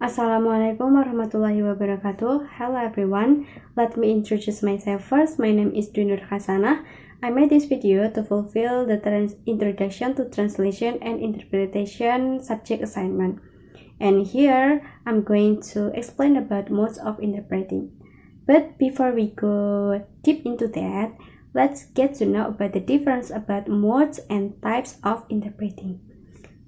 Assalamualaikum warahmatullahi wabarakatuh. Hello everyone, let me introduce myself first. My name is Dwi Nur Hasanah. I made this video to fulfill the introduction to translation and interpretation subject assignment. And here, I'm going to explain about modes of interpreting. But before we go deep into that, let's get to know about the difference about modes and types of interpreting.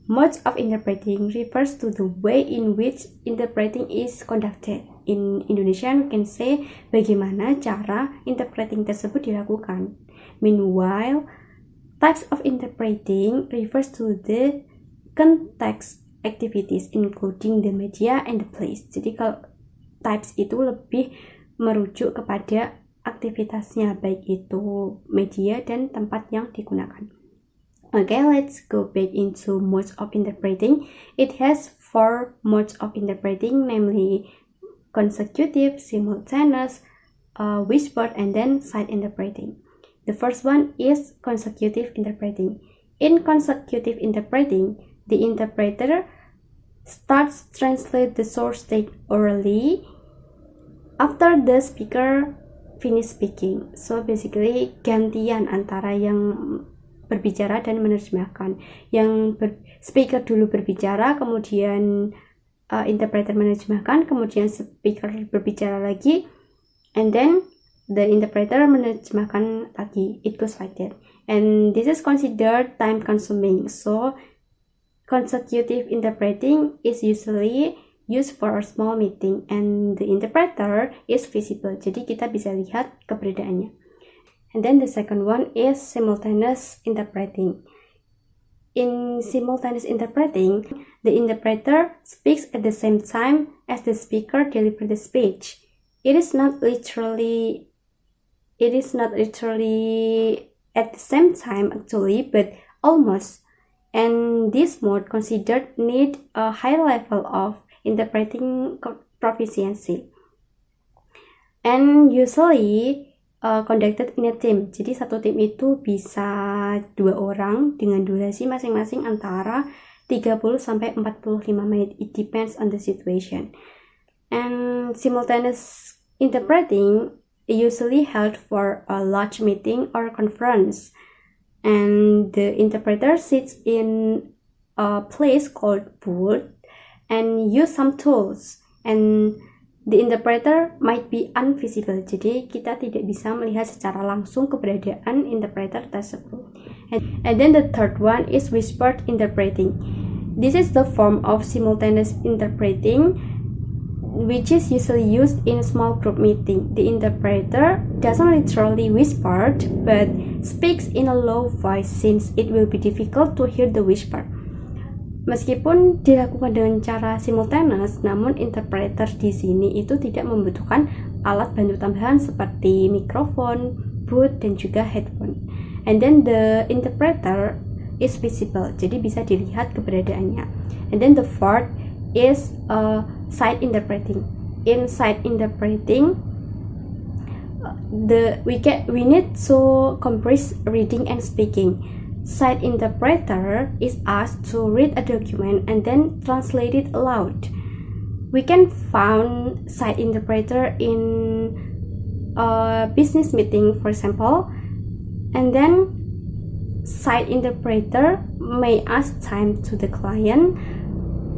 Modes of interpreting refers to the way in which interpreting is conducted. In Indonesia, we can say bagaimana cara interpreting tersebut dilakukan. Meanwhile, types of interpreting refers to the context activities including the media and the place. Jadi kalau types itu lebih merujuk kepada aktivitasnya, baik itu media dan tempat yang digunakan. Okay, let's go back into modes of interpreting. It has 4 modes of interpreting, namely consecutive, simultaneous, whispered, and then sight interpreting. The first one is consecutive interpreting. In consecutive interpreting, the interpreter starts translate the source text orally after the speaker finish speaking. So basically gantian antara yang berbicara dan menerjemahkan. Yang speaker dulu berbicara, kemudian interpreter menerjemahkan, kemudian speaker berbicara lagi, and then the interpreter menerjemahkan lagi. It goes like that. And this is considered time consuming. So consecutive interpreting is usually used for a small meeting and the interpreter is visible. Jadi kita bisa lihat keberadaannya. And then the second one is simultaneous interpreting. In simultaneous interpreting, the interpreter speaks at the same time as the speaker delivers the speech. It is not literally at the same time actually, but almost. And this mode considered need a high level of interpreting proficiency. And usually conducted in a team. Jadi satu tim itu bisa 2 orang dengan durasi masing-masing antara 30 sampai 45 menit. It depends on the situation. And simultaneous interpreting usually held for a large meeting or conference. And the interpreter sits in a place called booth and use some tools. And the interpreter might be invisible, jadi kita tidak bisa melihat secara langsung keberadaan interpreter tersebut. And then the third one is whispered interpreting. This is the form of simultaneous interpreting, which is usually used in a small group meeting. The interpreter doesn't literally whisper, but speaks in a low voice since it will be difficult to hear the whisper. Meskipun dilakukan dengan cara simultaneous, namun interpreter di sini itu tidak membutuhkan alat bantu tambahan seperti mikrofon, booth, dan juga headphone. And then the interpreter is visible, jadi bisa dilihat keberadaannya. And then the fourth is sight interpreting. In sight interpreting, we need to compress reading and speaking. Sight interpreter is asked to read a document and then translate it aloud. We can find sight interpreter in a business meeting, for example, and then sight interpreter may ask time to the client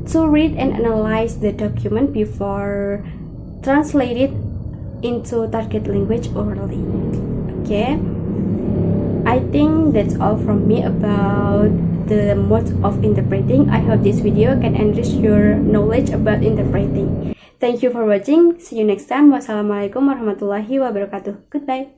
to read and analyze the document before translate it into target language orally. Okay. I think that's all from me about the modes of interpreting. I hope this video can enrich your knowledge about interpreting. Thank you for watching. See you next time. Wassalamualaikum warahmatullahi wabarakatuh. Goodbye.